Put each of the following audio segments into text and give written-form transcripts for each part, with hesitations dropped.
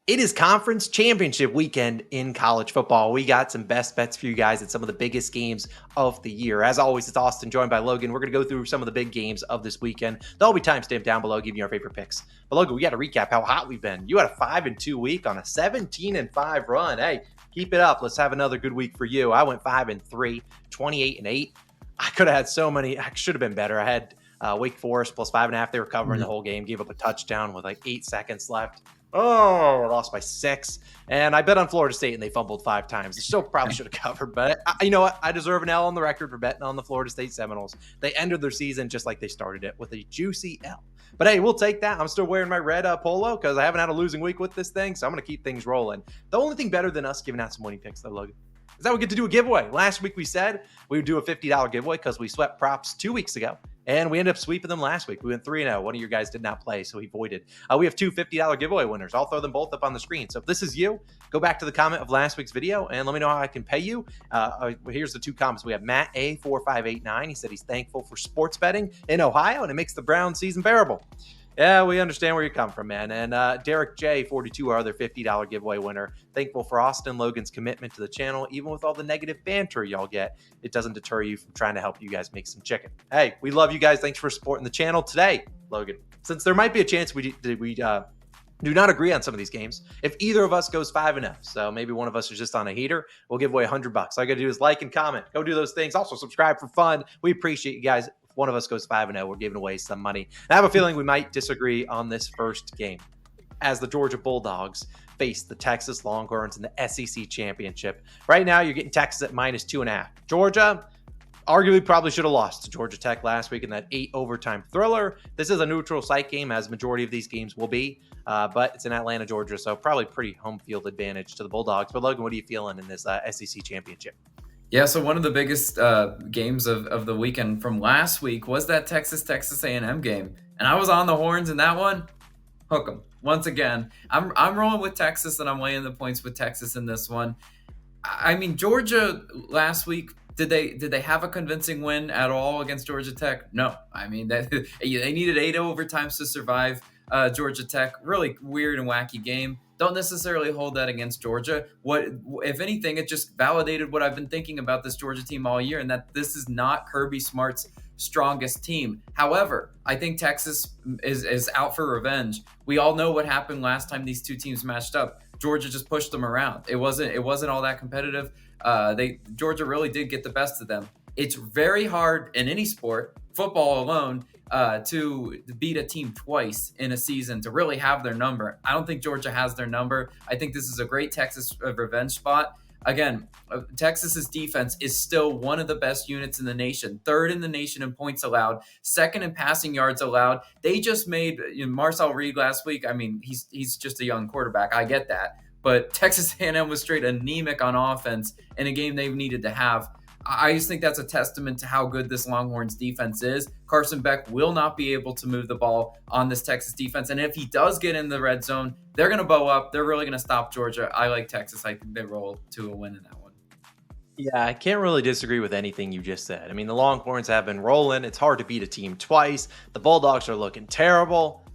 It is conference championship weekend in college football. We got some best bets for you guys at some of the biggest games of the year. As always, it's Austin joined by Logan. We're going to go through some of the big games of this weekend. They'll be timestamped down below, giving you our favorite picks. But Logan, we got to recap how hot we've been. You had a 5-2 week on a 17-5 run. Hey, keep it up. Let's have another good week for you. I went 5-3, 28-8. I could have had so many. I should have been better. I had Wake Forest plus 5.5. They were covering the whole game. Gave up a touchdown with like 8 seconds left. Oh, I lost by 6. And I bet on Florida State and they fumbled 5 times. They still probably should have covered, but you know what? I deserve an L on the record for betting on the Florida State Seminoles. They ended their season just like they started it, with a juicy L. But hey, we'll take that. I'm still wearing my red polo because I haven't had a losing week with this thing, so I'm going to keep things rolling. The only thing better than us giving out some winning picks, though, Logan, is that we get to do a giveaway. Last week we said we would do a $50 giveaway because we swept props 2 weeks ago. And we ended up sweeping them last week. We went 3-0. One of you guys did not play, so he voided. We have 2 $50 giveaway winners. I'll throw them both up on the screen. So if this is you, go back to the comment of last week's video and let me know how I can pay you. Here's the 2 comments. We have Matt A4589. He said he's thankful for sports betting in Ohio, and it makes the Brown season bearable. Yeah, we understand where you come from, man. And Derek J42, our other $50 giveaway winner. Thankful for Austin Logan's commitment to the channel. Even with all the negative banter y'all get, it doesn't deter you from trying to help you guys make some chicken. Hey, we love you guys. Thanks for supporting the channel today, Logan. Since there might be a chance we do not agree on some of these games, if either of us goes 5-0, so maybe one of us is just on a heater, we'll give away $100. All I got to do is like and comment. Go do those things. Also subscribe for fun. We appreciate you guys. One of us goes 5-0, we're giving away some money. I have a feeling we might disagree on this first game as the Georgia Bulldogs face the Texas Longhorns in the SEC Championship. Right now, you're getting Texas at -2.5. Georgia arguably probably should have lost to Georgia Tech last week in that 8 overtime thriller. This is a neutral site game, as majority of these games will be, but it's in Atlanta, Georgia, so probably pretty home field advantage to the Bulldogs. But Logan, what are you feeling in this SEC Championship? Yeah, so one of the biggest games of the weekend from last week was that Texas A&M game, and I was on the horns in that one. Hook 'em once again. I'm rolling with Texas, and I'm laying the points with Texas in this one. I mean, Georgia last week, did they have a convincing win at all against Georgia Tech? No. I mean, they needed 8 overtimes to survive Georgia Tech. Really weird and wacky game. Don't necessarily hold that against Georgia. What, if anything, it just validated what I've been thinking about this Georgia team all year, and that this is not Kirby Smart's strongest team. However, I think Texas is out for revenge. We all know what happened last time these two teams matched up. Georgia just pushed them around. It wasn't all that competitive. Georgia really did get the best of them. It's very hard in any sport, football alone, to beat a team twice in a season, to really have their number. I don't think Georgia has their number. I think this is a great Texas revenge spot. Again, Texas's defense is still one of the best units in the nation, 3rd in the nation in points allowed, 2nd in passing yards allowed. They just made Marcel Reed last week. I mean, he's just a young quarterback. I get that. But Texas A&M was straight anemic on offense in a game they needed to have. I just think that's a testament to how good this Longhorns defense is. Carson Beck will not be able to move the ball on this Texas defense. And if he does get in the red zone, they're going to bow up. They're really going to stop Georgia. I like Texas. I think they roll to a win in that one. Yeah, I can't really disagree with anything you just said. I mean, the Longhorns have been rolling. It's hard to beat a team twice. The Bulldogs are looking terrible.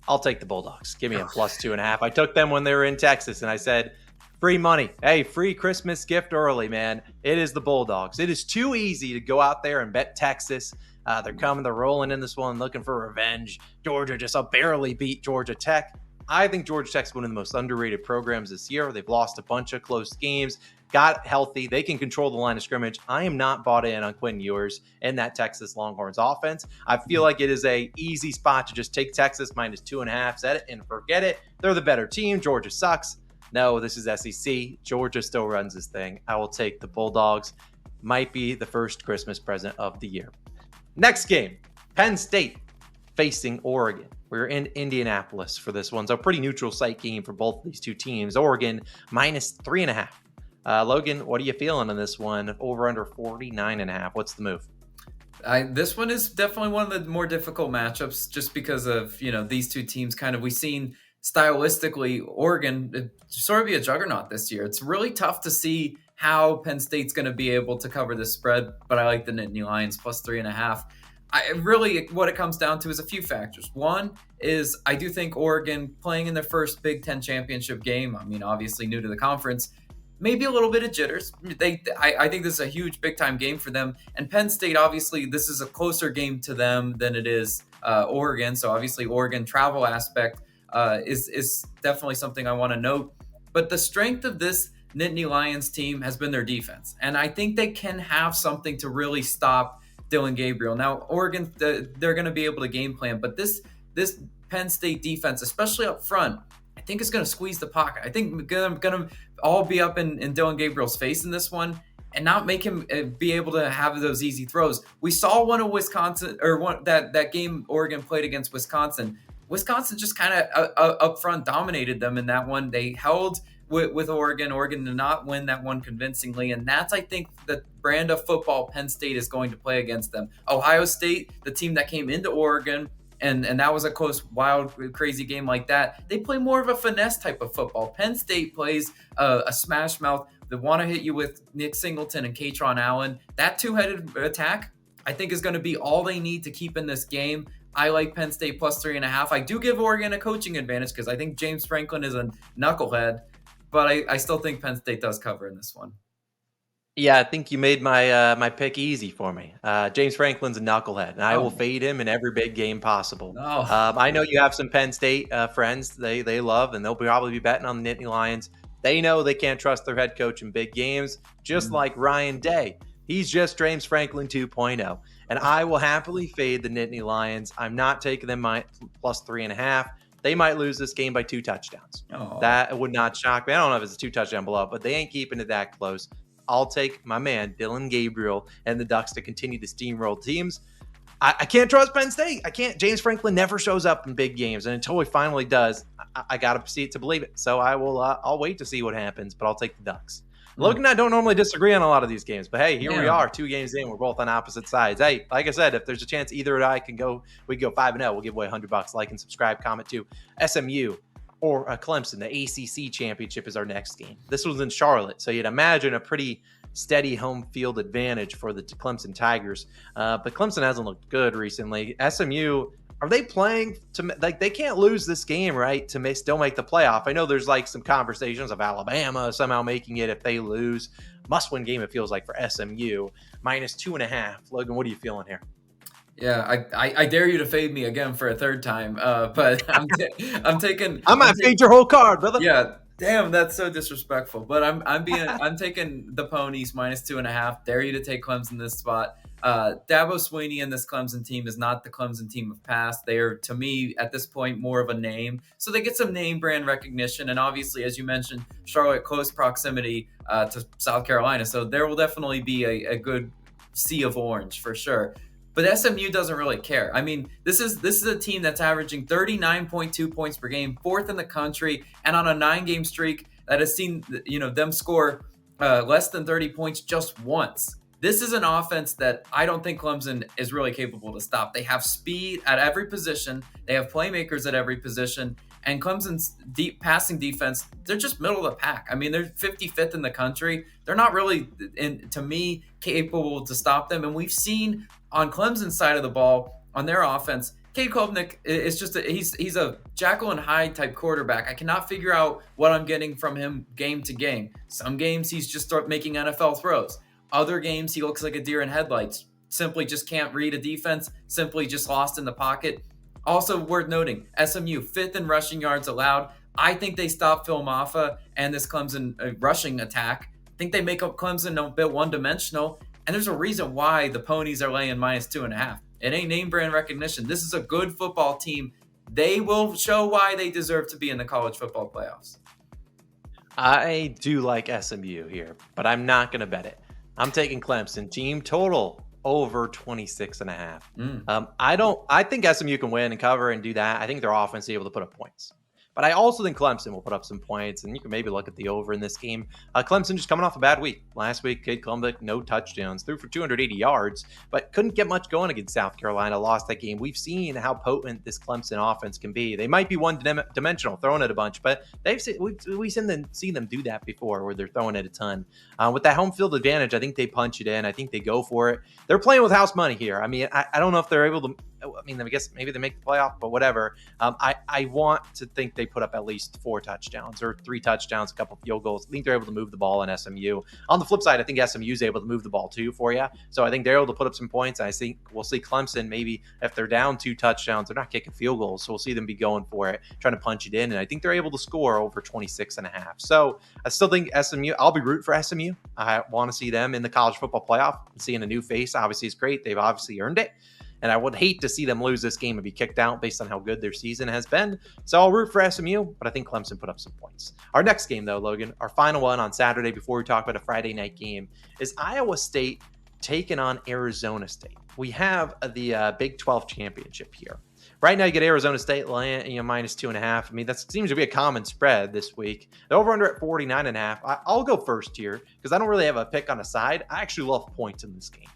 I'll take the Bulldogs. Give me a +2.5. I took them when they were in Texas, and I said, free money. Hey, free Christmas gift early, man. It is the Bulldogs. It is too easy to go out there and bet Texas. They're rolling in this one, looking for revenge. Georgia just barely beat Georgia Tech. I think Georgia Tech's one of the most underrated programs this year. They've lost a bunch of close games, got healthy. They can control the line of scrimmage. I am not bought in on Quinn Ewers and that Texas Longhorns offense. I feel like it is a easy spot to just take Texas -2.5, set it and forget it. They're the better team. Georgia sucks. No, this is SEC. Georgia still runs this thing. I will take the Bulldogs. Might be the first Christmas present of the year. Next game, Penn State facing Oregon. We're in Indianapolis for this one. So pretty neutral site game for both of these two teams. Oregon -3.5. Logan, what are you feeling on this one? Over under 49.5. What's the move? This one is definitely one of the more difficult matchups just because of, these two teams we've seen stylistically, Oregon sort of be a juggernaut this year. It's really tough to see how Penn State's going to be able to cover this spread, but I like the Nittany Lions +3.5. really what it comes down to is a few factors. One is I do think Oregon playing in their first Big Ten championship game, I mean, obviously new to the conference, maybe a little bit of jitters. I think this is a huge big time game for them. And Penn State, obviously, this is a closer game to them than it is Oregon. So obviously, Oregon travel aspect is definitely something I want to note. But the strength of this Nittany Lions team has been their defense, and I think they can have something to really stop Dylan Gabriel. Now, Oregon, they're going to be able to game plan, but this Penn State defense, especially up front, I think is going to squeeze the pocket. I think going to all be up in Dylan Gabriel's face in this one and not make him be able to have those easy throws. We saw one of Wisconsin, or that game Oregon played against Wisconsin. Wisconsin just kind of up front dominated them in that one. They held with Oregon. Oregon did not win that one convincingly, and that's, I think, the brand of football Penn State is going to play against them. Ohio State, the team that came into Oregon, and that was a close, wild, crazy game like that. They play more of a finesse type of football. Penn State plays a smash mouth. They want to hit you with Nick Singleton and Katron Allen. That two-headed attack, I think, is going to be all they need to keep in this game. I like Penn State plus 3.5. I do give Oregon a coaching advantage because I think James Franklin is a knucklehead, but I still think Penn State does cover in this one. Yeah, I think you made my pick easy for me. James Franklin's a knucklehead, and I will fade him in every big game possible. I know you have some Penn State friends they love, and they'll probably be betting on the Nittany Lions. They know they can't trust their head coach in big games, just like Ryan Day. He's just James Franklin 2.0, and I will happily fade the Nittany Lions. I'm not taking them plus 3.5. They might lose this game by 2 touchdowns. That would not shock me. I don't know if it's a 2-touchdown blowout, but they ain't keeping it that close. I'll take my man, Dylan Gabriel, and the Ducks to continue to steamroll teams. I can't trust Penn State. I can't. James Franklin never shows up in big games, and until he finally does, I got to see it to believe it. So I'll wait to see what happens, but I'll take the Ducks. Logan and I don't normally disagree on a lot of these games, but hey, here we are, 2 games in. We're both on opposite sides. Hey, like I said, if there's a chance either or I can go, we can go 5-0. We'll give away $100. Like and subscribe, comment too. SMU or Clemson, the ACC championship is our next game. This was in Charlotte, so you'd imagine a pretty steady home field advantage for the Clemson Tigers. But Clemson hasn't looked good recently. SMU, are they playing to, like, they can't lose this game, right, to still make the playoff? I know there's like some conversations of Alabama somehow making it if they lose. Must-win game, it feels like, for SMU. Minus 2.5. Logan, what are you feeling here? Yeah, I dare you to fade me again for a third time, but I'm taking. I might fade your whole card, brother. Yeah, damn, that's so disrespectful. But I'm taking the ponies minus 2.5. Dare you to take Clemson this spot. Dabo Swinney and this Clemson team is not the Clemson team of past. They are, to me, at this point, more of a name. So they get some name brand recognition. And obviously, as you mentioned, Charlotte, close proximity to South Carolina. So there will definitely be a good sea of orange for sure. But SMU doesn't really care. I mean, this is a team that's averaging 39.2 points per game, 4th in the country, and on a 9-game streak that has seen them score less than 30 points just once. This is an offense that I don't think Clemson is really capable to stop. They have speed at every position. They have playmakers at every position. And Clemson's deep passing defense, they're just middle of the pack. I mean, they're 55th in the country. They're not really, to me, capable to stop them. And we've seen on Clemson's side of the ball, on their offense, Cade Klubnik is just he's a Jekyll and Hyde type quarterback. I cannot figure out what I'm getting from him game to game. Some games he's just making NFL throws. Other games he looks like a deer in headlights. Simply just can't read a defense. Simply just lost in the pocket. Also worth noting, SMU 5th in rushing yards allowed. I think they stop Phil Maffa and this Clemson rushing attack. I think they make up Clemson a bit one-dimensional. And there's a reason why the ponies are laying minus 2.5. It ain't name brand recognition. This is a good football team. They will show why they deserve to be in the college football playoffs. I do like SMU here, but I'm not going to bet it. I'm taking Clemson team total over 26.5. I think SMU can win and cover and do that. I think their offense is able to put up points. But I also think Clemson will put up some points, and you can maybe look at the over in this game. Clemson just coming off a bad week. Last week, Cade Klubnik, no touchdowns, threw for 280 yards, but couldn't get much going against South Carolina, lost that game. We've seen how potent this Clemson offense can be. They might be one-dimensional, throwing it a bunch, but we've seen them do that before where they're throwing it a ton. With that home field advantage, I think they punch it in. I think they go for it. They're playing with house money here. I mean, I don't know if they're able to. I mean, I guess maybe they make the playoff, but whatever. I want to think they put up at least 4 touchdowns or 3 touchdowns, a couple field goals. I think they're able to move the ball in SMU. On the flip side, I think SMU is able to move the ball too for you. So I think they're able to put up some points. I think we'll see Clemson maybe if they're down 2 touchdowns, they're not kicking field goals. So we'll see them be going for it, trying to punch it in. And I think they're able to score over 26.5. So I still think SMU, I'll be rooting for SMU. I want to see them in the college football playoff. Seeing a new face obviously is great. They've obviously earned it. And I would hate to see them lose this game and be kicked out based on how good their season has been. So I'll root for SMU, but I think Clemson put up some points. Our next game, though, Logan, our final one on Saturday before we talk about a Friday night game, is Iowa State taking on Arizona State. We have the Big 12 championship here. Right now, you get Arizona State minus 2.5. I mean, that seems to be a common spread this week. The over-under at 49.5. I'll go first here because I don't really have a pick on a side. I actually love points in this game.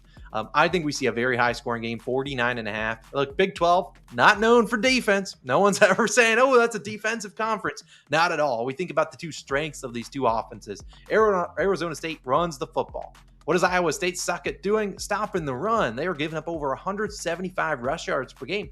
I think we see a very high-scoring game, 49.5. Look, Big 12, not known for defense. No one's ever saying, oh, that's a defensive conference. Not at all. We think about the 2 strengths of these 2 offenses. Arizona State runs the football. What does Iowa State suck at doing? Stopping the run. They are giving up over 175 rush yards per game.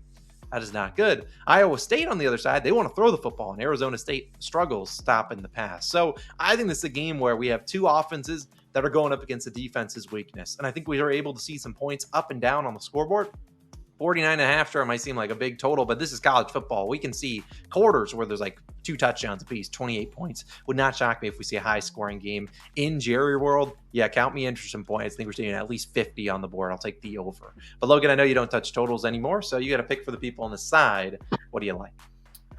That is not good. Iowa State, on the other side, they want to throw the football, and Arizona State struggles stopping the pass. So I think this is a game where we have 2 offenses that are going up against the defense's weakness. And I think we are able to see some points up and down on the scoreboard. 49.5, sure, it might seem like a big total, but this is college football. We can see quarters where there's like 2 touchdowns apiece, 28 points. Would not shock me if we see a high-scoring game in Jerry World. Yeah, count me in for some points. I think we're seeing at least 50 on the board. I'll take the over. But Logan, I know you don't touch totals anymore, so you got to pick for the people on the side. What do you like?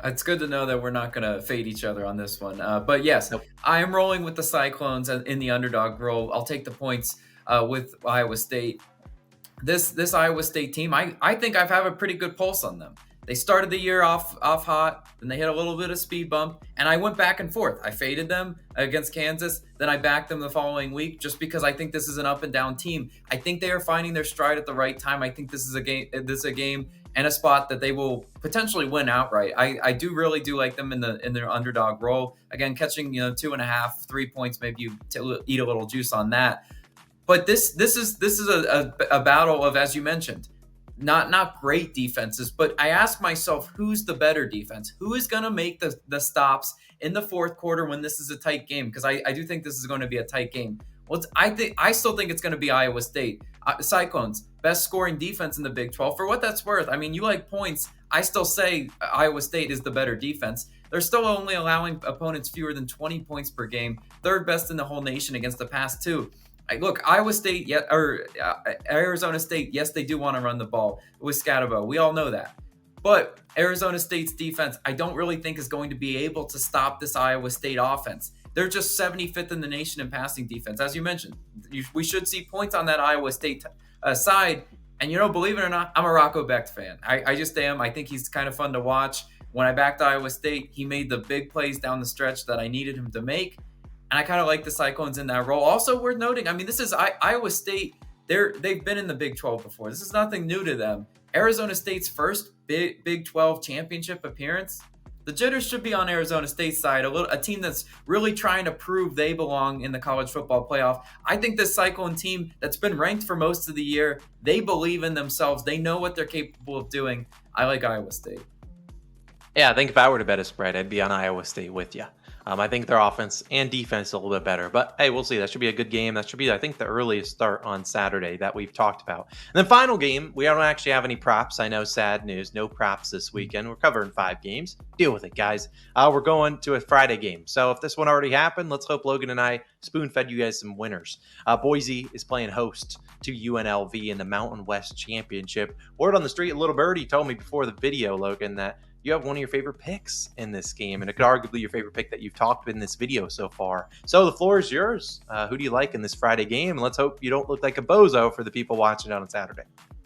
It's good to know that we're not going to fade each other on this one. But yes, Nope. I am rolling with the Cyclones in the underdog role. I'll take the points with Iowa State. This Iowa State team, I think I have a pretty good pulse on them. They started the year off hot, then they hit a little bit of speed bump, and I went back and forth. I faded them against Kansas, then I backed them the following week just because I think this is an up and down team. I think they are finding their stride at the right time. I think this is a game and a spot that they will potentially win outright. I really do like them in their underdog role. Again, catching 2.5, 3 points, maybe you eat a little juice on that. But this is a battle of, as you mentioned, not great defenses, but I ask myself, who's the better defense? Who is going to make the stops in the fourth quarter when this is a tight game? Because I do think this is going to be a tight game. Well, I still think it's going to be Iowa State. Cyclones, best scoring defense in the Big 12. For what that's worth, I mean, you like points. I still say Iowa State is the better defense. They're still only allowing opponents fewer than 20 points per game, 3rd best in the whole nation against the pass too. Look, Iowa State, Arizona State, yes, they do want to run the ball with Scatterbo. We all know that. But Arizona State's defense, I don't really think is going to be able to stop this Iowa State offense. They're just 75th in the nation in passing defense. As you mentioned, we should see points on that Iowa State side. And, believe it or not, I'm a Rocco Becht fan. I just am. I think he's kind of fun to watch. When I backed Iowa State, he made the big plays down the stretch that I needed him to make. And I kind of like the Cyclones in that role. Also worth noting, I mean, this is Iowa State. They've been in the Big 12 before. This is nothing new to them. Arizona State's first Big 12 championship appearance. The jitters should be on Arizona State's side, a team that's really trying to prove they belong in the college football playoff. I think this Cyclone team that's been ranked for most of the year, they believe in themselves. They know what they're capable of doing. I like Iowa State. Yeah, I think if I were to bet a spread, I'd be on Iowa State with you. I think their offense and defense is a little bit better. But, hey, we'll see. That should be a good game. That should be, I think, the earliest start on Saturday that we've talked about. And then final game, we don't actually have any props. I know, sad news, no props this weekend. We're covering 5 games. Deal with it, guys. We're going to a Friday game. So if this one already happened, let's hope Logan and I spoon-fed you guys some winners. Boise is playing host to UNLV in the Mountain West Championship. Word on the street, Little Birdie told me before the video, Logan, that you have one of your favorite picks in this game, and it could arguably be your favorite pick that you've talked in this video so far. So the floor is yours. Who do you like in this Friday game? And let's hope you don't look like a bozo for the people watching it on Saturday.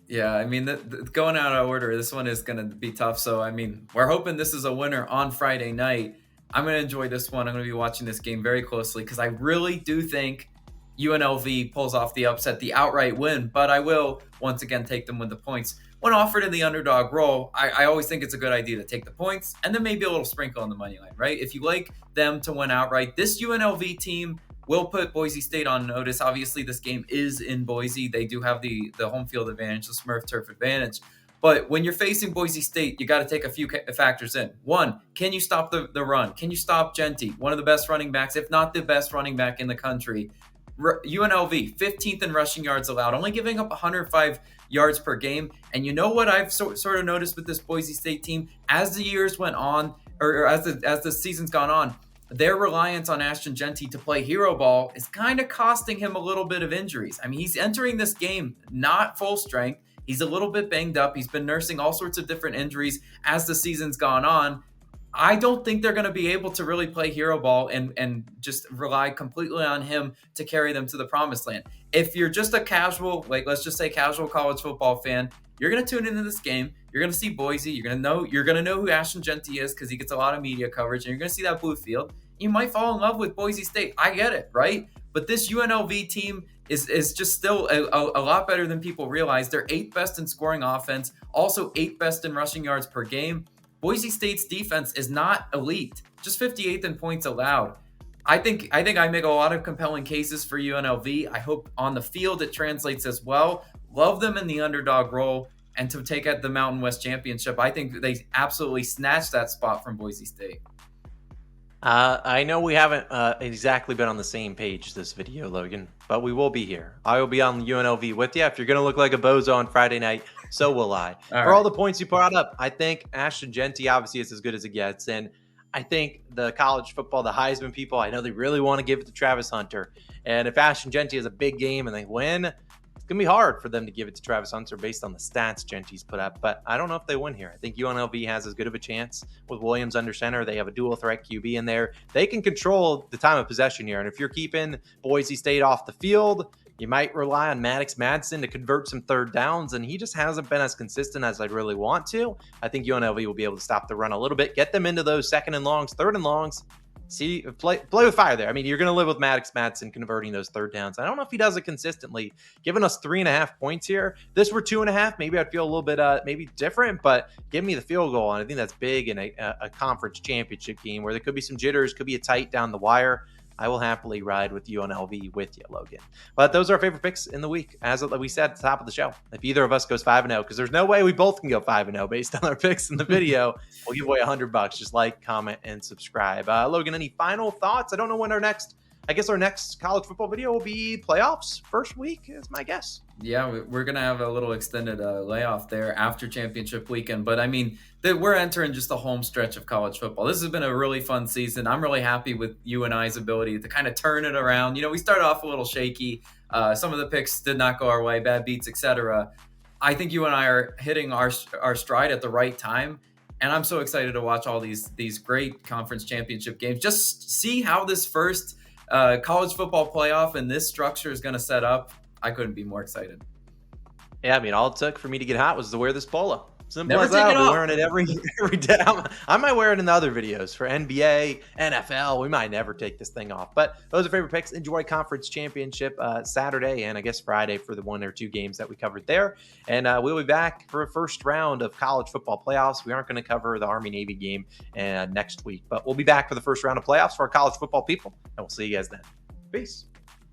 Yeah, I mean, going out of order, this one is going to be tough. So, I mean, we're hoping this is a winner on Friday night. I'm going to enjoy this one. I'm going to be watching this game very closely because I really do think UNLV pulls off the upset, the outright win. But I will, once again, take them with the points. When offered in the underdog role, I always think it's a good idea to take the points and then maybe a little sprinkle on the money line, right? If you like them to win outright, this UNLV team will put Boise State on notice. Obviously, this game is in Boise. They do have the home field advantage, the Smurf turf advantage. But when you're facing Boise State, you got to take a few factors in. One, can you stop the run? Can you stop Genty, one of the best running backs, if not the best running back in the country? UNLV, 15th in rushing yards allowed, only giving up 105 yards per game. And you know what I've sort of noticed with this Boise State team? As the years went on, or as the season's gone on, their reliance on Ashton Genty to play hero ball is kind of costing him a little bit of injuries. I mean, he's entering this game not full strength. He's a little bit banged up. He's been nursing all sorts of different injuries as the season's gone on. I don't think they're going to be able to really play hero ball and just rely completely on him to carry them to the promised land. If you're just a casual, like let's just say casual college football fan, you're going to tune into this game. You're going to see Boise. You're going to know who Ashton Genty is because he gets a lot of media coverage, and you're going to see that blue field. You might fall in love with Boise State. I get it, right? But this UNLV team is just still a lot better than people realize. They're 8th best in scoring offense, also 8th best in rushing yards per game. Boise State's defense is not elite, just 58th in points allowed. I think I make a lot of compelling cases for UNLV. I hope on the field it translates as well. Love them in the underdog role, and to take at the Mountain West Championship, I think they absolutely snatched that spot from Boise State. I know we haven't exactly been on the same page this video, Logan, but we will be here. I will be on UNLV with you. If you're going to look like a bozo on Friday night, so will I. For all the points you brought up, I think Ashton Genty obviously is as good as it gets. And I think the college football, the Heisman people, I know they really want to give it to Travis Hunter. And if Ashton Genty has a big game and they win, it's going to be hard for them to give it to Travis Hunter based on the stats Genty's put up. But I don't know if they win here. I think UNLV has as good of a chance with Williams under center. They have a dual threat QB in there. They can control the time of possession here. And if you're keeping Boise State off the field, you might rely on Maddox Madsen to convert some third downs, and he just hasn't been as consistent as I'd really want to. I think UNLV will be able to stop the run a little bit, get them into those second and longs, third and longs. See, play with fire there. I mean, you're going to live with Maddox Madsen converting those third downs. I don't know if he does it consistently. Giving us 3.5 points here. This were 2.5. Maybe I'd feel a little bit maybe different, but give me the field goal. And I think that's big in a conference championship game where there could be some jitters, could be a tight down the wire. I will happily ride with UNLV with you, Logan. But those are our favorite picks in the week. As we said at the top of the show, if either of us goes 5-0, because there's no way we both can go 5-0 based on our picks in the video, we'll give away $100. Just like, comment, and subscribe. Logan, any final thoughts? I don't know when our next college football video will be playoffs first week is my guess. Yeah, we're going to have a little extended layoff there after championship weekend. But I mean, we're entering just the home stretch of college football. This has been a really fun season. I'm really happy with you and I's ability to kind of turn it around. You know, we started off a little shaky. Some of the picks did not go our way, bad beats, etc. I think you and I are hitting our stride at the right time. And I'm so excited to watch all these great conference championship games. Just see how this first college football playoff and this structure is going to set up. I couldn't be more excited. Yeah, I mean, all it took for me to get hot was to wear this polo. Simple Never as that. take it We're off. wearing it every day. I might wear it in the other videos for NBA, NFL. We might never take this thing off. But those are favorite picks. Enjoy conference championship Saturday and I guess Friday for the 1 or 2 games that we covered there. And we'll be back for a first round of college football playoffs. We aren't going to cover the Army-Navy game next week, but we'll be back for the first round of playoffs for our college football people. And we'll see you guys then. Peace.